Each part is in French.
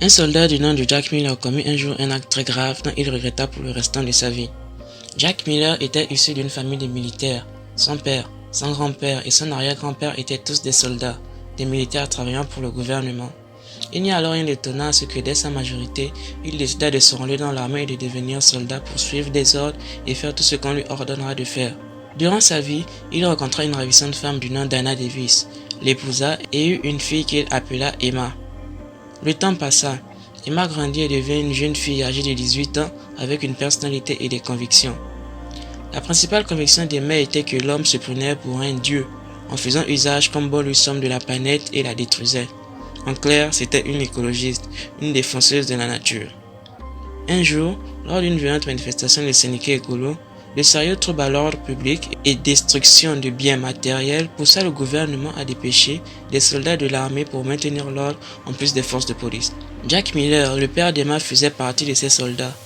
Un soldat du nom de Jack Miller commit un jour un acte très grave dont il regretta pour le restant de sa vie. Jack Miller était issu d'une famille de militaires. Son père, son grand-père et son arrière-grand-père étaient tous des soldats, des militaires travaillant pour le gouvernement. Il n'y a alors rien d'étonnant à ce que dès sa majorité, il décida de se rendre dans l'armée et de devenir soldat pour suivre des ordres et faire tout ce qu'on lui ordonnera de faire. Durant sa vie, il rencontra une ravissante femme du nom d'Anna Davis, l'épousa et eut une fille qu'il appela Emma. Le temps passa. Emma grandit et devint une jeune fille âgée de 18 ans avec une personnalité et des convictions. La principale conviction d'Emma était que l'homme se prenait pour un dieu, en faisant usage comme bon lui semble de la planète et la détruisait. En clair, c'était une écologiste, une défenseuse de la nature. Un jour, lors d'une violente manifestation de syndicat écolo, de sérieux troubles à l'ordre public et destruction de biens matériels poussa le gouvernement à dépêcher des soldats de l'armée pour maintenir l'ordre en plus des forces de police. Jack Miller, le père d'Emma, faisait partie de ces soldats.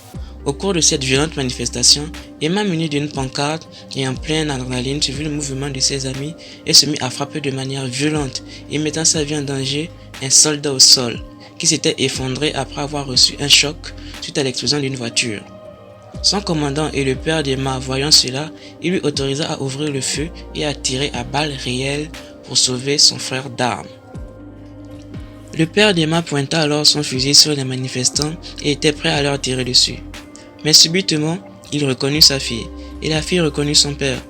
Au cours de cette violente manifestation, Emma, munie d'une pancarte et en pleine adrénaline, suivit le mouvement de ses amis et se mit à frapper de manière violente et mettant sa vie en danger un soldat au sol qui s'était effondré après avoir reçu un choc suite à l'explosion d'une voiture. Son commandant et le père d'Emma, voyant cela, il lui autorisa à ouvrir le feu et à tirer à balles réelles pour sauver son frère d'armes. Le père d'Emma pointa alors son fusil sur les manifestants et était prêt à leur tirer dessus. Mais subitement, il reconnut sa fille, et la fille reconnut son père.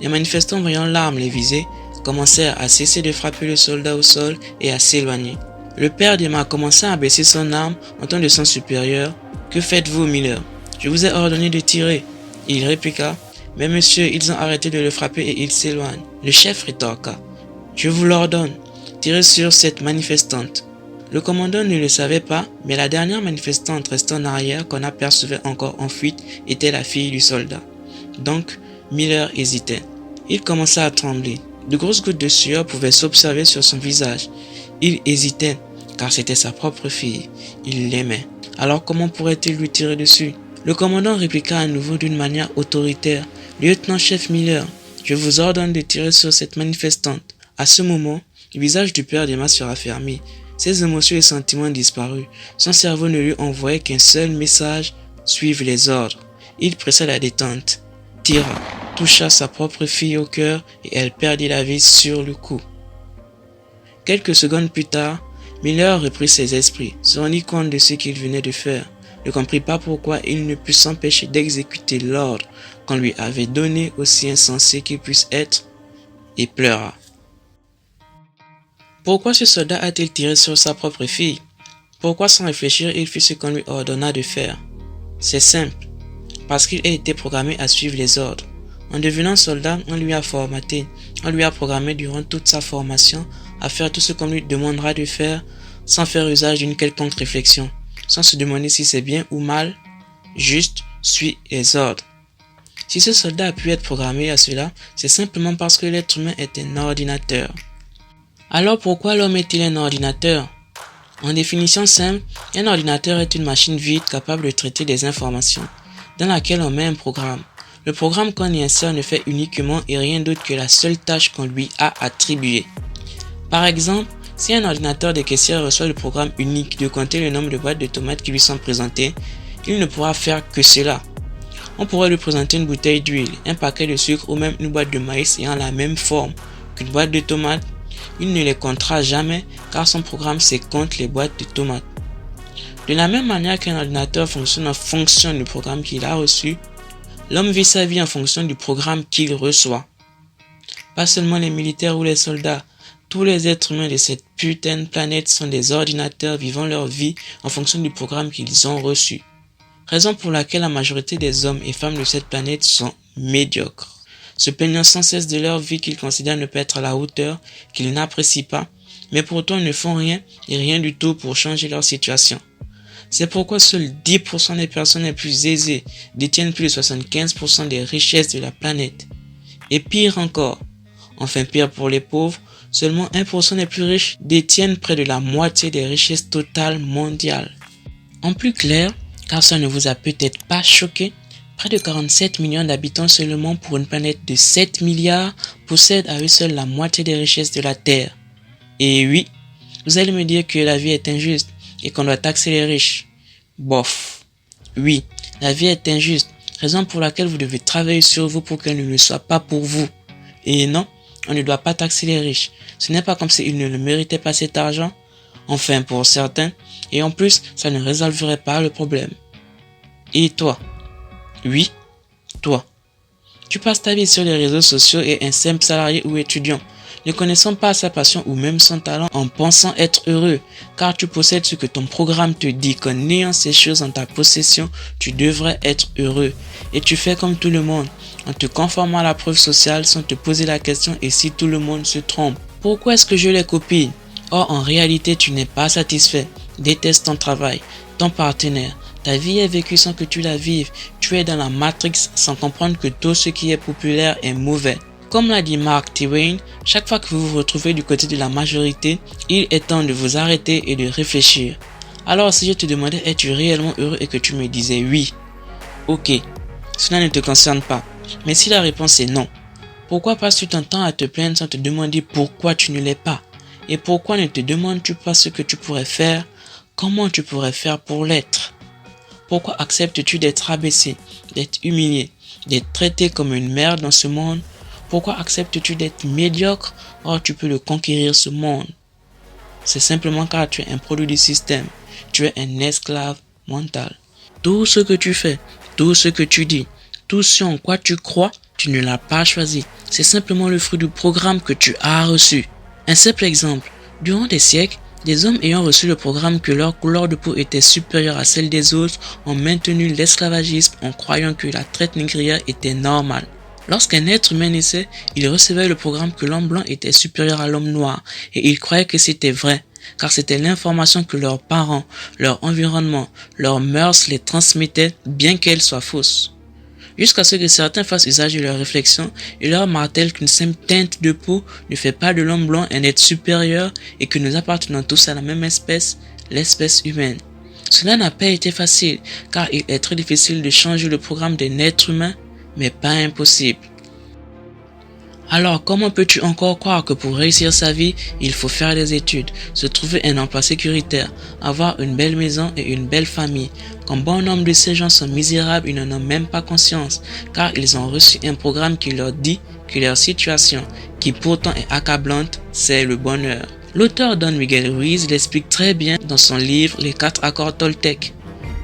Les manifestants, voyant l'arme les viser, commencèrent à cesser de frapper le soldat au sol et à s'éloigner. Le père d'Emma commença à baisser son arme en tant de son supérieur. « Que faites-vous, Miller ? Je vous ai ordonné de tirer. » Il répliqua. « Mais monsieur, ils ont arrêté de le frapper et ils s'éloignent. » Le chef rétorqua. « Je vous l'ordonne. Tirez sur cette manifestante. » Le commandant ne le savait pas, mais la dernière manifestante restant en arrière qu'on apercevait encore en fuite était la fille du soldat. Donc, Miller hésitait. Il commença à trembler. De grosses gouttes de sueur pouvaient s'observer sur son visage. Il hésitait, car c'était sa propre fille. Il l'aimait. Alors comment pourrait-il lui tirer dessus? Le commandant répliqua à nouveau d'une manière autoritaire. « Lieutenant-chef Miller, je vous ordonne de tirer sur cette manifestante. » À ce moment, le visage du père d'Emma se raffermit. Ses émotions et sentiments disparus. Son cerveau ne lui envoyait qu'un seul message, suivre les ordres. Il pressa la détente, tira, toucha sa propre fille au cœur et elle perdit la vie sur le coup. Quelques secondes plus tard, Miller reprit ses esprits, se rendit compte de ce qu'il venait de faire, ne comprit pas pourquoi il ne put s'empêcher d'exécuter l'ordre qu'on lui avait donné, aussi insensé qu'il puisse être, et pleura. Pourquoi ce soldat a-t-il tiré sur sa propre fille? Pourquoi sans réfléchir il fit ce qu'on lui ordonna de faire? C'est simple, parce qu'il a été programmé à suivre les ordres. En devenant soldat, on lui a formaté, on lui a programmé durant toute sa formation à faire tout ce qu'on lui demandera de faire sans faire usage d'une quelconque réflexion, sans se demander si c'est bien ou mal, juste suit les ordres. Si ce soldat a pu être programmé à cela, c'est simplement parce que l'être humain est un ordinateur. Alors pourquoi l'homme est-il un ordinateur? En définition simple, un ordinateur est une machine vide capable de traiter des informations, dans laquelle on met un programme. Le programme qu'on y insère ne fait uniquement et rien d'autre que la seule tâche qu'on lui a attribuée. Par exemple, si un ordinateur de caissière reçoit le programme unique de compter le nombre de boîtes de tomates qui lui sont présentées, il ne pourra faire que cela. On pourrait lui présenter une bouteille d'huile, un paquet de sucre ou même une boîte de maïs ayant la même forme qu'une boîte de tomates. Il ne les comptera jamais car son programme c'est compte les boîtes de tomates. De la même manière qu'un ordinateur fonctionne en fonction du programme qu'il a reçu, l'homme vit sa vie en fonction du programme qu'il reçoit. Pas seulement les militaires ou les soldats, tous les êtres humains de cette putain de planète sont des ordinateurs vivant leur vie en fonction du programme qu'ils ont reçu. Raison pour laquelle la majorité des hommes et femmes de cette planète sont médiocres, se plaignant sans cesse de leur vie qu'ils considèrent ne pas être à la hauteur, qu'ils n'apprécient pas, mais pourtant ils ne font rien et rien du tout pour changer leur situation. C'est pourquoi seuls 10% des personnes les plus aisées détiennent plus de 75% des richesses de la planète. Et pire encore, enfin pire pour les pauvres, seulement 1% des plus riches détiennent près de la moitié des richesses totales mondiales. En plus clair, car ça ne vous a peut-être pas choqué, près de 47 millions d'habitants seulement pour une planète de 7 milliards possèdent à eux seuls la moitié des richesses de la Terre. Et oui, vous allez me dire que la vie est injuste, et qu'on doit taxer les riches. Bof. Oui, la vie est injuste, raison pour laquelle vous devez travailler sur vous pour qu'elle ne le soit pas pour vous. Et non, on ne doit pas taxer les riches. Ce n'est pas comme s'ils ne le méritaient pas cet argent. Enfin, pour certains. Et en plus, ça ne résolverait pas le problème. Et toi? Oui, toi. Tu passes ta vie sur les réseaux sociaux et un simple salarié ou étudiant, ne connaissant pas sa passion ou même son talent en pensant être heureux, car tu possèdes ce que ton programme te dit qu'en ayant ces choses en ta possession, tu devrais être heureux. Et tu fais comme tout le monde, en te conformant à la preuve sociale sans te poser la question et si tout le monde se trompe. Pourquoi est-ce que je les copie? Or, en réalité, tu n'es pas satisfait, détestes ton travail, ton partenaire. Ta vie est vécue sans que tu la vives. Tu es dans la Matrix sans comprendre que tout ce qui est populaire est mauvais. Comme l'a dit Mark Twain, chaque fois que vous vous retrouvez du côté de la majorité, il est temps de vous arrêter et de réfléchir. Alors si je te demandais es-tu réellement heureux et que tu me disais oui, ok, cela ne te concerne pas. Mais si la réponse est non, pourquoi passes-tu ton temps à te plaindre sans te demander pourquoi tu ne l'es pas? Et pourquoi ne te demandes-tu pas ce que tu pourrais faire, comment tu pourrais faire pour l'être? Pourquoi acceptes-tu d'être rabaissé, d'être humilié, d'être traité comme une merde dans ce monde? Pourquoi acceptes-tu d'être médiocre? Or tu peux le conquérir ce monde. C'est simplement car tu es un produit du système. Tu es un esclave mental. Tout ce que tu fais, tout ce que tu dis, tout ce en quoi tu crois, tu ne l'as pas choisi. C'est simplement le fruit du programme que tu as reçu. Un simple exemple. Durant des siècles, des hommes ayant reçu le programme que leur couleur de peau était supérieure à celle des autres ont maintenu l'esclavagisme en croyant que la traite négrière était normale. Lorsqu'un être humain naissait, il recevait le programme que l'homme blanc était supérieur à l'homme noir et ils croyaient que c'était vrai, car c'était l'information que leurs parents, leur environnement, leurs mœurs les transmettaient bien qu'elle soit fausse. Jusqu'à ce que certains fassent usage de leur réflexion et leur martèlent qu'une simple teinte de peau ne fait pas de l'homme blanc un être supérieur et que nous appartenons tous à la même espèce, l'espèce humaine. Cela n'a pas été facile, car il est très difficile de changer le programme d'un être humain, mais pas impossible. Alors, comment peux-tu encore croire que pour réussir sa vie, il faut faire des études, se trouver un emploi sécuritaire, avoir une belle maison et une belle famille? Quand bon nombre de ces gens sont misérables, ils n'en ont même pas conscience, car ils ont reçu un programme qui leur dit que leur situation, qui pourtant est accablante, c'est le bonheur. L'auteur Don Miguel Ruiz l'explique très bien dans son livre Les 4 accords Toltec.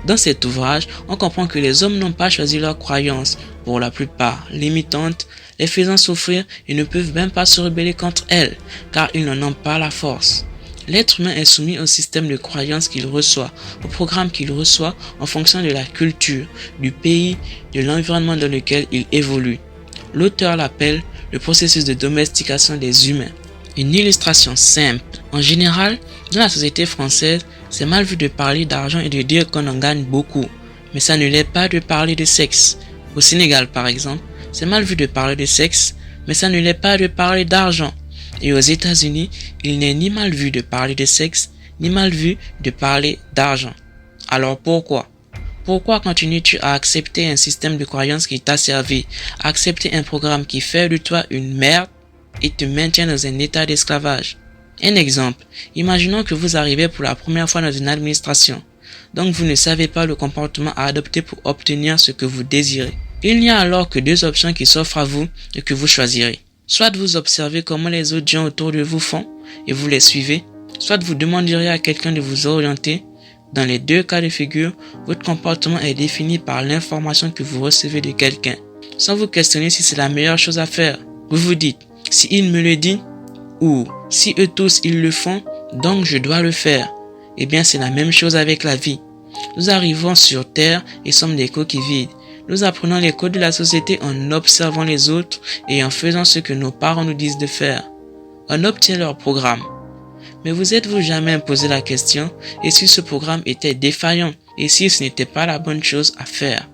Dans cet ouvrage, on comprend que les hommes n'ont pas choisi leurs croyances, pour la plupart limitantes, les faisant souffrir et ne peuvent même pas se rebeller contre elles, car ils n'en ont pas la force. L'être humain est soumis au système de croyances qu'il reçoit, au programme qu'il reçoit en fonction de la culture, du pays, de l'environnement dans lequel il évolue. L'auteur l'appelle le processus de domestication des humains. Une illustration simple. En général, dans la société française, c'est mal vu de parler d'argent et de dire qu'on en gagne beaucoup, mais ça ne l'est pas de parler de sexe. Au Sénégal, par exemple, c'est mal vu de parler de sexe, mais ça ne l'est pas de parler d'argent. Et aux États-Unis, il n'est ni mal vu de parler de sexe, ni mal vu de parler d'argent. Alors pourquoi? Pourquoi continues-tu à accepter un système de croyance qui t'a servi, à accepter un programme qui fait de toi une merde et te maintient dans un état d'esclavage? Un exemple, imaginons que vous arrivez pour la première fois dans une administration, donc vous ne savez pas le comportement à adopter pour obtenir ce que vous désirez. Il n'y a alors que deux options qui s'offrent à vous et que vous choisirez. Soit vous observez comment les autres gens autour de vous font et vous les suivez, soit vous demanderez à quelqu'un de vous orienter. Dans les deux cas de figure, votre comportement est défini par l'information que vous recevez de quelqu'un, sans vous questionner si c'est la meilleure chose à faire. Vous vous dites, si il me le dit, ou si eux tous ils le font, donc je dois le faire. Eh bien c'est la même chose avec la vie. Nous arrivons sur Terre et sommes des coquilles vides. Nous apprenons les codes de la société en observant les autres et en faisant ce que nos parents nous disent de faire. On obtient leur programme. Mais vous êtes-vous jamais posé la question, et si ce programme était défaillant, et si ce n'était pas la bonne chose à faire?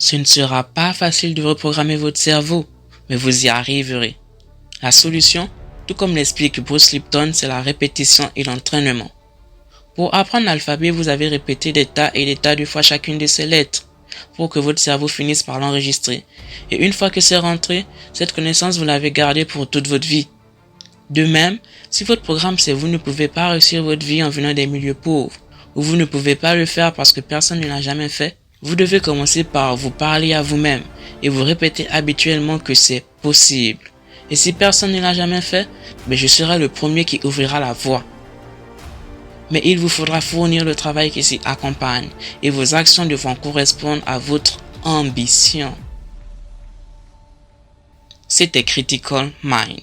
Ce ne sera pas facile de reprogrammer votre cerveau, mais vous y arriverez. La solution, tout comme l'explique Bruce Lipton, c'est la répétition et l'entraînement. Pour apprendre l'alphabet, vous avez répété des tas et des tas de fois chacune de ces lettres, pour que votre cerveau finisse par l'enregistrer. Et une fois que c'est rentré, cette connaissance vous l'avez gardée pour toute votre vie. De même, si votre programme c'est vous ne pouvez pas réussir votre vie en venant des milieux pauvres, ou vous ne pouvez pas le faire parce que personne ne l'a jamais fait, vous devez commencer par vous parler à vous-même et vous répéter habituellement que c'est possible. Et si personne ne l'a jamais fait, je serai le premier qui ouvrira la voie. Mais il vous faudra fournir le travail qui s'y accompagne et vos actions devront correspondre à votre ambition. C'était Critical Mind.